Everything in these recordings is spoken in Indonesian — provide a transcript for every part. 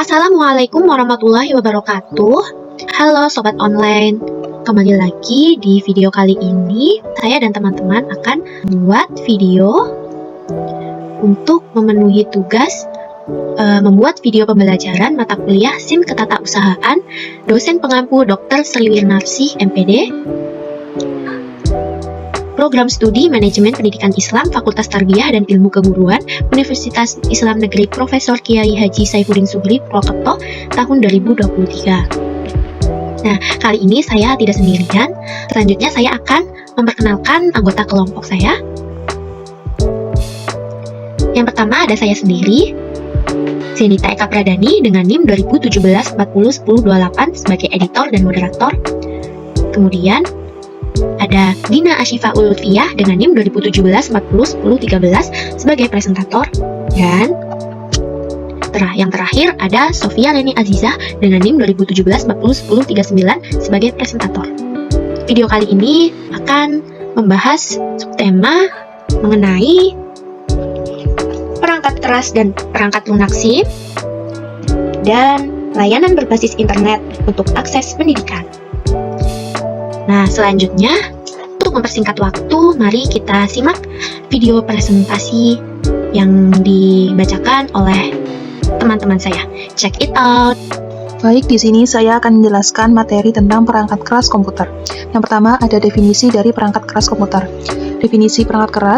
Assalamualaikum warahmatullahi wabarakatuh. Halo sobat online. Kembali lagi di video kali ini, saya dan teman-teman akan membuat video untuk memenuhi tugas membuat video pembelajaran mata kuliah SIM Ketatausahaan dosen pengampu Dr. Sriwirnarsi MPD, Program Studi Manajemen Pendidikan Islam Fakultas Tarbiyah dan Ilmu Keguruan Universitas Islam Negeri Profesor Kiai Haji Saifuddin Zuhri Purwokerto tahun 2023. Nah, kali ini saya tidak sendirian. Selanjutnya saya akan memperkenalkan anggota kelompok saya. Yang pertama ada saya sendiri, Zenita Eka Pradani dengan NIM 2017-40-1028 sebagai editor dan moderator. Kemudian ada Dina Asyifa Ulfiah dengan NIM 2017-40-1013 sebagai presentator. Dan yang terakhir ada Sofia Leni Azizah dengan NIM 2017-40-1039 sebagai presentator. Video kali ini akan membahas subtema mengenai perangkat keras dan perangkat lunak SIM dan layanan berbasis internet untuk akses pendidikan. Nah, selanjutnya, untuk mempersingkat waktu, mari kita simak video presentasi yang dibacakan oleh teman-teman saya. Check it out! Baik, di sini saya akan menjelaskan materi tentang perangkat keras komputer. Yang pertama, ada definisi dari perangkat keras komputer. Definisi perangkat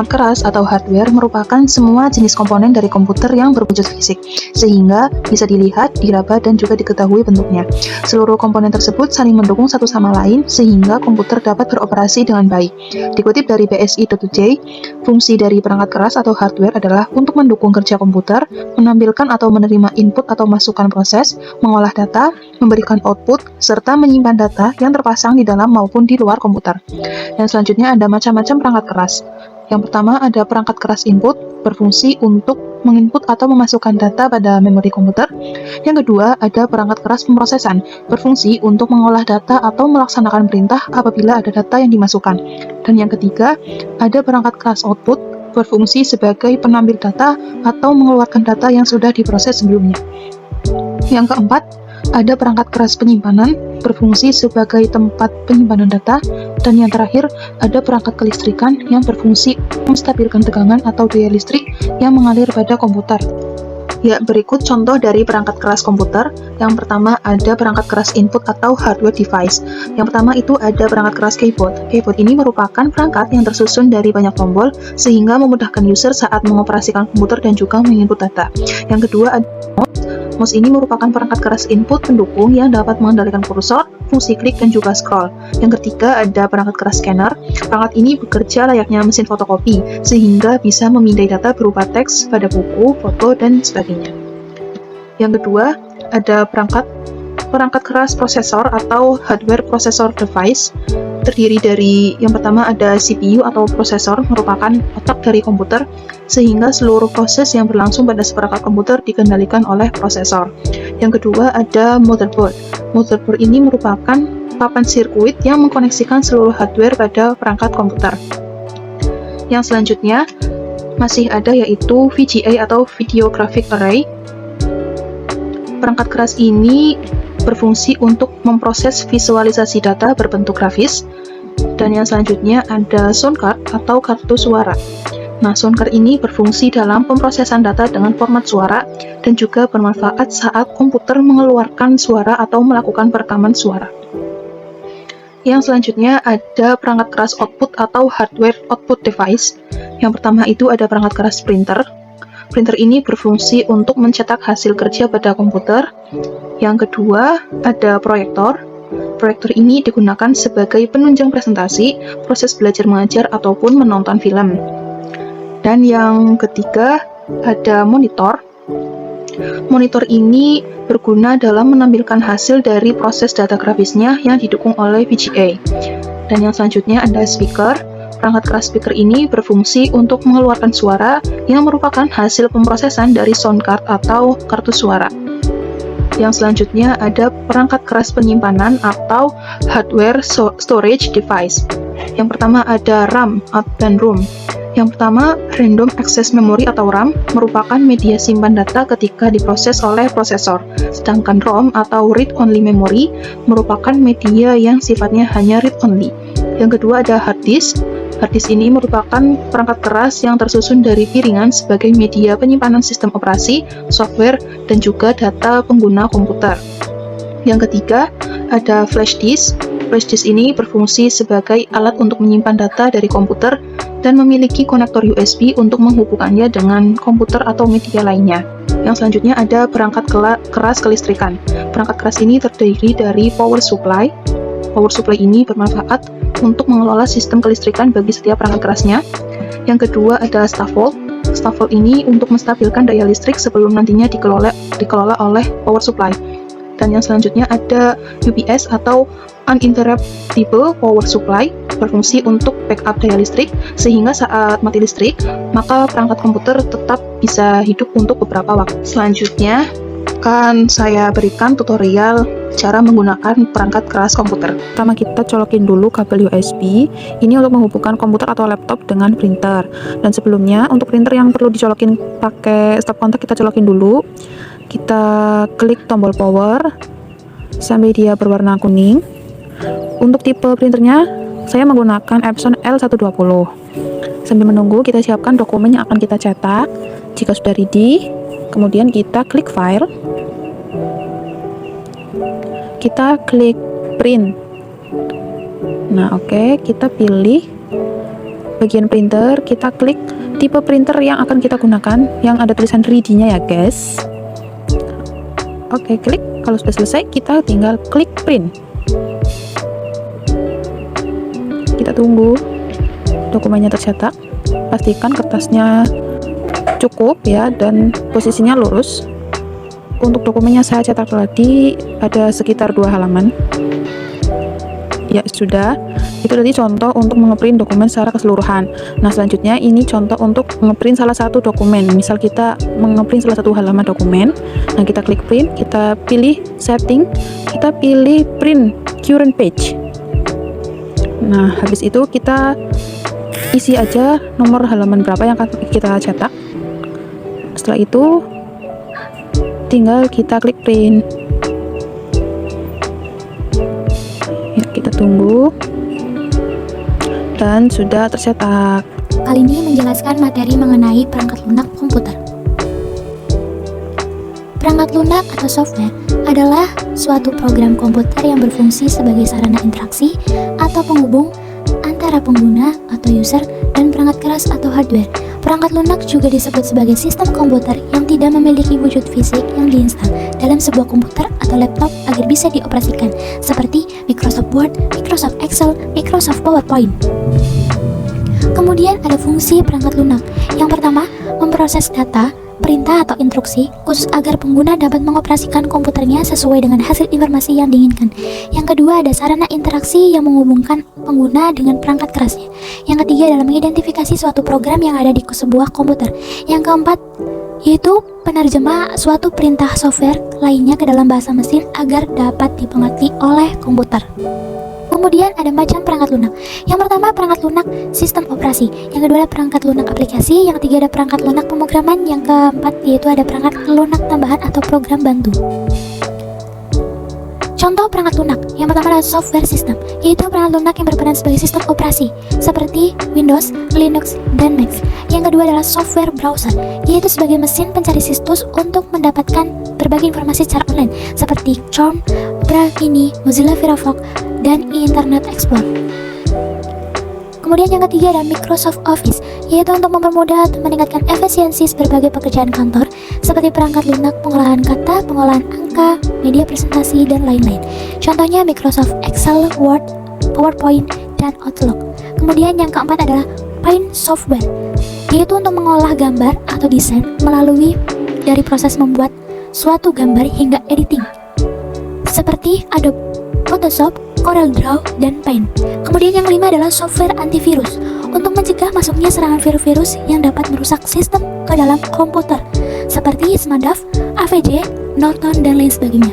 keras atau hardware merupakan semua jenis komponen dari komputer yang berwujud fisik, sehingga bisa dilihat, diraba, dan juga diketahui bentuknya. Seluruh komponen tersebut saling mendukung satu sama lain, sehingga komputer dapat beroperasi dengan baik. Dikutip dari bsi.j, fungsi dari perangkat keras atau hardware adalah untuk mendukung kerja komputer, menampilkan atau menerima input atau masukan proses, mengolah data, memberikan output, serta menyimpan data yang terpasang di dalam maupun di luar komputer. Yang selanjutnya ada macam-macam perangkat keras. Yang pertama ada perangkat keras input, berfungsi untuk menginput atau memasukkan data pada memori komputer. Yang kedua ada perangkat keras pemrosesan, berfungsi untuk mengolah data atau melaksanakan perintah apabila ada data yang dimasukkan. Dan yang ketiga ada perangkat keras output, berfungsi sebagai penampil data atau mengeluarkan data yang sudah diproses sebelumnya. Yang keempat ada perangkat keras penyimpanan, berfungsi sebagai tempat penyimpanan data. Dan yang terakhir, ada perangkat kelistrikan yang berfungsi menstabilkan tegangan atau daya listrik yang mengalir pada komputer. Ya, berikut contoh dari perangkat keras komputer. Yang pertama ada perangkat keras input atau hardware device. Yang pertama itu ada perangkat keras keyboard. Keyboard ini merupakan perangkat yang tersusun dari banyak tombol sehingga memudahkan user saat mengoperasikan komputer dan juga menginput data. Yang kedua ada mouse. Mouse ini merupakan perangkat keras input pendukung yang dapat mengendalikan kursor, fungsi klik, dan juga scroll. Yang ketiga ada perangkat keras scanner. Perangkat ini bekerja layaknya mesin fotokopi, sehingga bisa memindai data berupa teks pada buku, foto, dan sebagainya. Yang kedua ada perangkat keras prosesor atau hardware processor device. Terdiri dari yang pertama ada CPU atau prosesor, merupakan otak dari komputer, sehingga seluruh proses yang berlangsung pada seperangkat komputer dikendalikan oleh prosesor. Yang kedua ada motherboard. Motherboard ini merupakan papan sirkuit yang mengkoneksikan seluruh hardware pada perangkat komputer. Yang selanjutnya masih ada yaitu VGA atau Video Graphic Array. Perangkat keras ini berfungsi untuk memproses visualisasi data berbentuk grafis. Dan yang selanjutnya ada sound card atau kartu suara. Nah, sound card ini berfungsi dalam pemrosesan data dengan format suara dan juga bermanfaat saat komputer mengeluarkan suara atau melakukan perekaman suara. Yang selanjutnya ada perangkat keras output atau hardware output device. Yang pertama itu ada perangkat keras printer. Printer ini berfungsi untuk mencetak hasil kerja pada komputer. Yang kedua ada proyektor. Proyektor ini digunakan sebagai penunjang presentasi, proses belajar mengajar, ataupun menonton film. Dan yang ketiga ada monitor. Monitor ini berguna dalam menampilkan hasil dari proses data grafisnya yang didukung oleh VGA. Dan yang selanjutnya ada speaker. Perangkat keras speaker ini berfungsi untuk mengeluarkan suara yang merupakan hasil pemrosesan dari sound card atau kartu suara. Yang selanjutnya ada perangkat keras penyimpanan atau hardware storage device. Yang pertama ada RAM dan ROM. Yang pertama, Random Access Memory atau RAM merupakan media simpan data ketika diproses oleh prosesor. Sedangkan ROM atau Read Only Memory merupakan media yang sifatnya hanya read only. Yang kedua ada hard disk. Hard disk ini merupakan perangkat keras yang tersusun dari piringan sebagai media penyimpanan sistem operasi, software, dan juga data pengguna komputer. Yang ketiga, ada flash disk. Flash disk ini berfungsi sebagai alat untuk menyimpan data dari komputer dan memiliki konektor USB untuk menghubungkannya dengan komputer atau media lainnya. Yang selanjutnya ada perangkat keras kelistrikan. Perangkat keras ini terdiri dari power supply. Power supply ini bermanfaat untuk mengelola sistem kelistrikan bagi setiap perangkat kerasnya. Yang kedua ada staf-volt. Staf-volt ini untuk menstabilkan daya listrik sebelum nantinya dikelola oleh power supply. Dan yang selanjutnya ada UPS atau Uninterruptible Power Supply, berfungsi untuk backup daya listrik sehingga saat mati listrik, maka perangkat komputer tetap bisa hidup untuk beberapa waktu. Selanjutnya akan saya berikan tutorial cara menggunakan perangkat keras komputer. Pertama kita colokin dulu kabel USB ini untuk menghubungkan komputer atau laptop dengan printer. Dan sebelumnya untuk printer yang perlu dicolokin pakai stop kontak kita colokin dulu. Kita klik tombol power sampai dia berwarna kuning. Untuk tipe printernya saya menggunakan Epson L120. Sambil menunggu kita siapkan dokumen yang akan kita cetak. Jika sudah ready, kemudian kita klik file. Kita klik print. Nah, oke, kita pilih bagian printer, kita klik tipe printer yang akan kita gunakan yang ada tulisan ready-nya ya, guys. Oke, klik. Kalau sudah selesai, kita tinggal klik print. Kita tunggu dokumennya tercetak. Pastikan kertasnya cukup ya dan posisinya lurus. Untuk dokumennya saya cetak tadi ada sekitar 2 halaman. Ya sudah, itu tadi contoh untuk mengeprint dokumen secara keseluruhan. Nah selanjutnya ini contoh untuk mengeprint salah satu dokumen. Misal kita mengeprint salah satu halaman dokumen. Nah kita klik print, kita pilih setting, kita pilih print current page. Nah habis itu kita isi aja nomor halaman berapa yang akan kita cetak. Setelah itu tinggal kita klik print. Ya, kita tunggu. Dan sudah tercetak. Kali ini menjelaskan materi mengenai perangkat lunak komputer. Perangkat lunak atau software adalah suatu program komputer yang berfungsi sebagai sarana interaksi atau penghubung antara pengguna atau user dan perangkat keras atau hardware. Perangkat lunak juga disebut sebagai sistem komputer yang tidak memiliki wujud fisik yang diinstal dalam sebuah komputer atau laptop agar bisa dioperasikan, seperti Microsoft Word, Microsoft Excel, Microsoft PowerPoint. Kemudian ada fungsi perangkat lunak. Yang pertama, memproses data, perintah atau instruksi khusus agar pengguna dapat mengoperasikan komputernya sesuai dengan hasil informasi yang diinginkan. Yang kedua ada sarana interaksi yang menghubungkan pengguna dengan perangkat kerasnya. Yang ketiga adalah mengidentifikasi suatu program yang ada di sebuah komputer. Yang keempat yaitu penerjemah suatu perintah software lainnya ke dalam bahasa mesin agar dapat dipengerti oleh komputer. Kemudian ada macam perangkat lunak. Yang pertama perangkat lunak sistem operasi. Yang kedua ada perangkat lunak aplikasi. Yang ketiga ada perangkat lunak pemrograman. Yang keempat yaitu ada perangkat lunak tambahan atau program bantu. Contoh perangkat lunak. Yang pertama adalah software system, yaitu perangkat lunak yang berperan sebagai sistem operasi seperti Windows, Linux, dan Mac. Yang kedua adalah software browser, yaitu sebagai mesin pencari situs untuk mendapatkan berbagai informasi secara online seperti Chrome, Opera Mini, Mozilla Firefox, dan Internet Explorer. Kemudian yang ketiga adalah Microsoft Office, yaitu untuk mempermudah dan meningkatkan efisiensi berbagai pekerjaan kantor seperti perangkat lunak pengolahan kata, pengolahan angka, media presentasi, dan lain-lain. Contohnya Microsoft Excel, Word, PowerPoint, dan Outlook. Kemudian yang keempat adalah Paint Software, yaitu untuk mengolah gambar atau desain melalui dari proses membuat suatu gambar hingga editing seperti Adobe Photoshop, Corel Draw, dan Paint. Kemudian yang kelima adalah software antivirus untuk mencegah masuknya serangan virus-virus yang dapat merusak sistem ke dalam komputer seperti Smadaf, AVJ, Norton, dan lain sebagainya.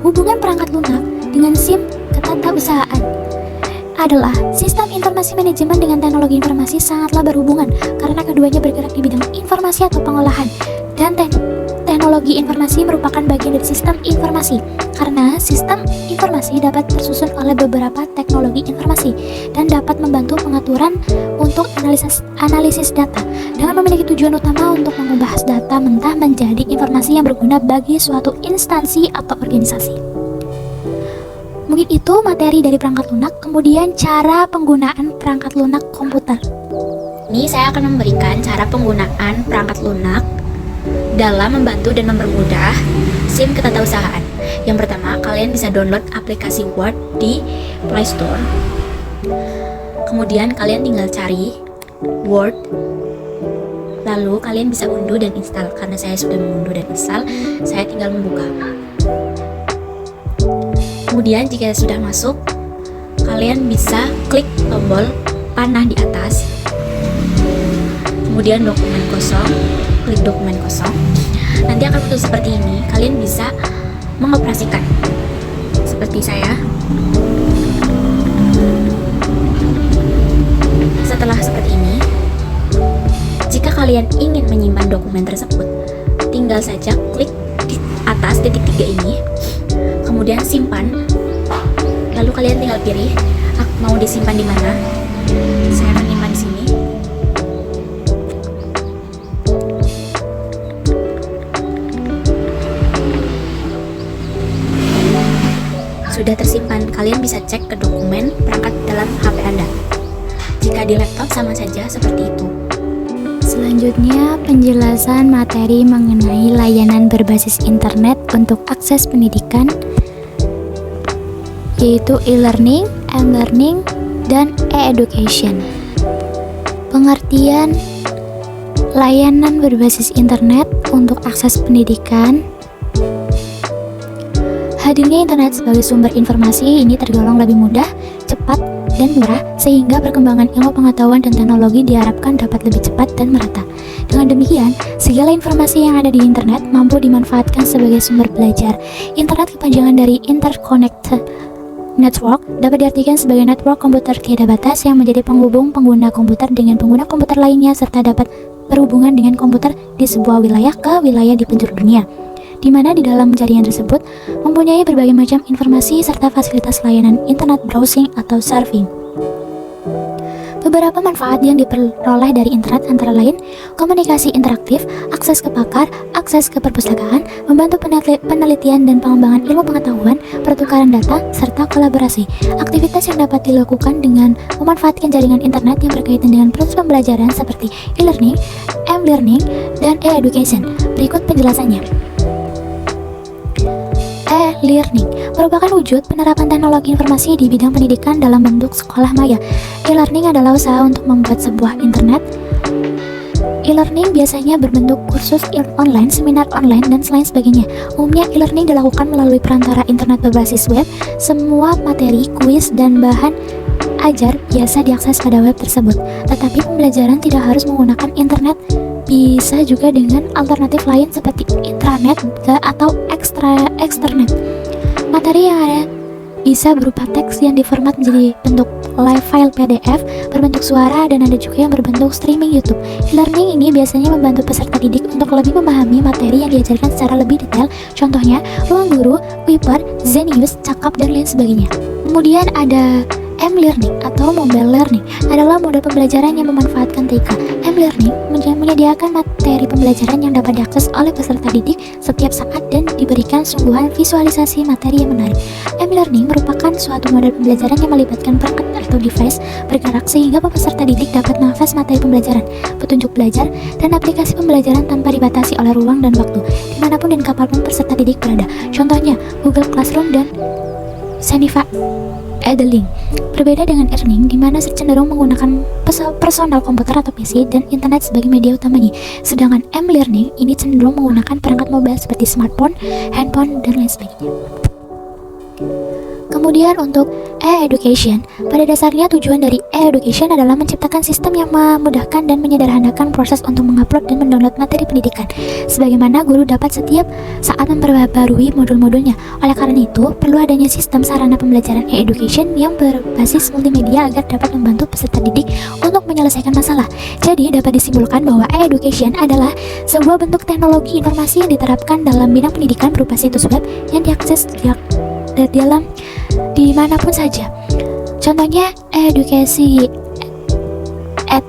Hubungan perangkat lunak dengan SIM ketatausahaan adalah sistem informasi manajemen dengan teknologi informasi sangatlah berhubungan karena keduanya bergerak di bidang informasi atau pengolahan, dan teknologi informasi merupakan bagian dari sistem informasi karena sistem informasi dapat tersusun oleh beberapa teknologi informasi dan dapat membantu pengaturan untuk analisis data dengan memiliki tujuan utama untuk mengubah data mentah menjadi informasi yang berguna bagi suatu instansi atau organisasi. Mungkin itu materi dari perangkat lunak. Kemudian cara penggunaan perangkat lunak komputer. Ini saya akan memberikan cara penggunaan perangkat lunak dalam membantu dan mempermudah SIM ketatausahaan. Yang pertama, kalian bisa download aplikasi Word di Play Store. Kemudian kalian tinggal cari Word, lalu kalian bisa unduh dan install. Karena saya sudah mengunduh dan install, saya tinggal membuka. Kemudian jika sudah masuk, kalian bisa klik tombol panah di atas. Kemudian dokumen kosong, klik dokumen kosong. Nanti akan muncul seperti ini. Kalian bisa mengoperasikan seperti saya. Setelah seperti ini, jika kalian ingin menyimpan dokumen tersebut, tinggal saja klik di atas titik 3 ini, kemudian simpan. Lalu kalian tinggal pilih mau disimpan di mana. Saya akan simpan di sini. Sudah tersimpan, kalian bisa cek ke dokumen perangkat dalam HP Anda. Jika di laptop sama saja seperti itu. Selanjutnya, penjelasan materi mengenai layanan berbasis internet untuk akses pendidikan, yaitu e-learning, m-learning, dan e-education. Pengertian layanan berbasis internet untuk akses pendidikan. Hadirnya internet sebagai sumber informasi ini tergolong lebih mudah, cepat, dan murah, sehingga perkembangan ilmu pengetahuan dan teknologi diharapkan dapat lebih cepat dan merata. Dengan demikian, segala informasi yang ada di internet mampu dimanfaatkan sebagai sumber belajar. Internet kepanjangan dari Interconnected Network dapat diartikan sebagai network komputer tiada batas yang menjadi penghubung pengguna komputer dengan pengguna komputer lainnya serta dapat berhubungan dengan komputer di sebuah wilayah ke wilayah di penjuru dunia, di mana di dalam jaringan tersebut mempunyai berbagai macam informasi serta fasilitas layanan internet browsing atau surfing. Beberapa manfaat yang diperoleh dari internet antara lain komunikasi interaktif, akses ke pakar, akses ke perpustakaan, membantu penelitian dan pengembangan ilmu pengetahuan, pertukaran data, serta kolaborasi. Aktivitas yang dapat dilakukan dengan memanfaatkan jaringan internet yang berkaitan dengan proses pembelajaran seperti e-learning, m-learning, dan e-education. Berikut penjelasannya. E-learning merupakan wujud penerapan teknologi informasi di bidang pendidikan dalam bentuk sekolah maya. E-learning adalah usaha untuk membuat sebuah internet. E-learning biasanya berbentuk kursus online, seminar online, dan selain sebagainya. Umumnya e-learning dilakukan melalui perantara internet berbasis web. Semua materi, kuis, dan bahan ajar biasa diakses pada web tersebut. Tetapi pembelajaran tidak harus menggunakan internet. Bisa juga dengan alternatif lain seperti intranet atau extranet. Materi yang ada bisa berupa teks yang diformat menjadi bentuk live file PDF, berbentuk suara, dan ada juga yang berbentuk streaming YouTube. E-learning ini biasanya membantu peserta didik untuk lebih memahami materi yang diajarkan secara lebih detail. Contohnya, Ruang Guru, Kuiper, Zenius, Cakap, dan lain sebagainya. Kemudian ada M-learning atau mobile learning adalah model pembelajaran yang memanfaatkan TK. M-learning menyediakan materi pembelajaran yang dapat diakses oleh peserta didik setiap saat dan diberikan sungguhan visualisasi materi yang menarik. M-learning merupakan suatu model pembelajaran yang melibatkan perangkat atau device bergerak sehingga peserta didik dapat mengakses materi pembelajaran, petunjuk belajar, dan aplikasi pembelajaran tanpa dibatasi oleh ruang dan waktu, dimanapun dan kapanpun peserta didik berada. Contohnya, Google Classroom dan Sanifa Edeling. Berbeda dengan e-learning, di mana cenderung menggunakan personal komputer atau PC dan internet sebagai media utamanya. Sedangkan m-learning ini cenderung menggunakan perangkat mobile seperti smartphone, handphone, dan lain sebagainya. Kemudian untuk e-education, pada dasarnya tujuan dari e-education adalah menciptakan sistem yang memudahkan dan menyederhanakan proses untuk mengupload dan mendownload materi pendidikan, sebagaimana guru dapat setiap saat memperbarui modul-modulnya. Oleh karena itu, perlu adanya sistem sarana pembelajaran e-education yang berbasis multimedia agar dapat membantu peserta didik untuk menyelesaikan masalah. Jadi, dapat disimpulkan bahwa e-education adalah sebuah bentuk teknologi informasi yang diterapkan dalam bidang pendidikan berupa situs web yang diakses dalam dimanapun saja. Contohnya edukasi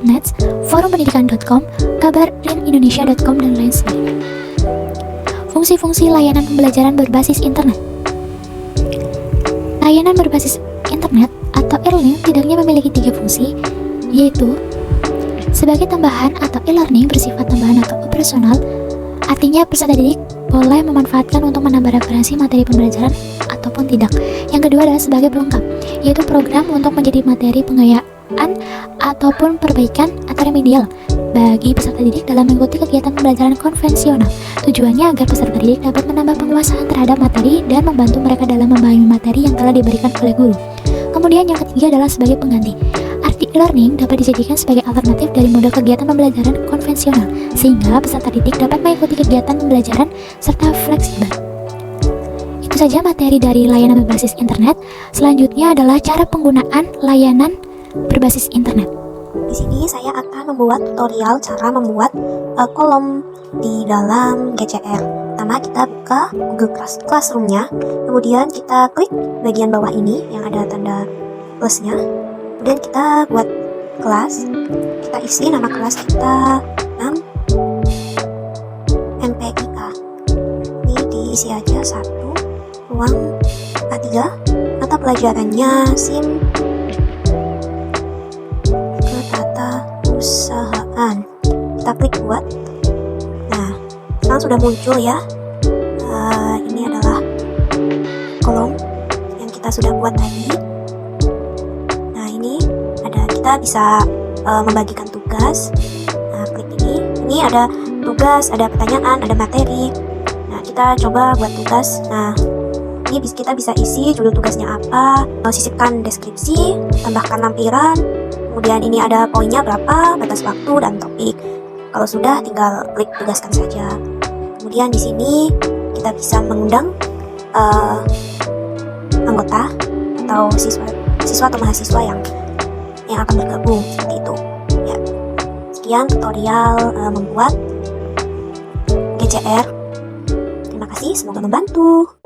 @nets, forumpendidikan.com, kabarindonesia.com, dan lain sebagainya. Fungsi-fungsi layanan pembelajaran berbasis internet. Layanan berbasis internet atau e-learning tidaknya memiliki 3 fungsi, yaitu sebagai tambahan atau e-learning bersifat tambahan atau operasional, artinya peserta didik boleh memanfaatkan untuk menambah referensi materi pembelajaran ataupun tidak. Yang kedua adalah sebagai pelengkap, yaitu program untuk menjadi materi penggayaan ataupun perbaikan atau remedial bagi peserta didik dalam mengikuti kegiatan pembelajaran konvensional. Tujuannya agar peserta didik dapat menambah penguasaan terhadap materi dan membantu mereka dalam memahami materi yang telah diberikan oleh guru. Kemudian yang ketiga adalah sebagai pengganti. Arti e-learning dapat dijadikan sebagai alternatif dari model kegiatan pembelajaran konvensional, sehingga peserta didik dapat mengikuti kegiatan pembelajaran serta fleksibel. Itu saja materi dari layanan berbasis internet. Selanjutnya adalah cara penggunaan layanan berbasis internet. Di sini saya akan membuat tutorial cara membuat kolom di dalam GCR. Pertama kita buka Google Classroom-nya, kemudian kita klik bagian bawah ini yang ada tanda plusnya. Kemudian kita buat kelas, kita isi nama kelas kita 6 MPIK. Ini diisi aja 1, ruang A3, mata pelajarannya SIM Ketatarusahaan. Kita klik buat. Nah, sekarang sudah muncul ya. Ini adalah kolom yang kita sudah buat tadi. Nah, ini ada, kita bisa membagikan tugas. Nah, klik ini. Ini ada tugas, ada pertanyaan, ada materi. Nah, kita coba buat tugas. Nah, ini kita bisa isi judul tugasnya apa, sisipkan deskripsi, tambahkan lampiran. Kemudian ini ada poinnya berapa, batas waktu, dan topik. Kalau sudah, tinggal klik tugaskan saja. Kemudian di sini kita bisa mengundang anggota atau siswa atau mahasiswa yang akan bergabung seperti itu. Ya. Sekian tutorial membuat GCR. Terima kasih, semoga membantu.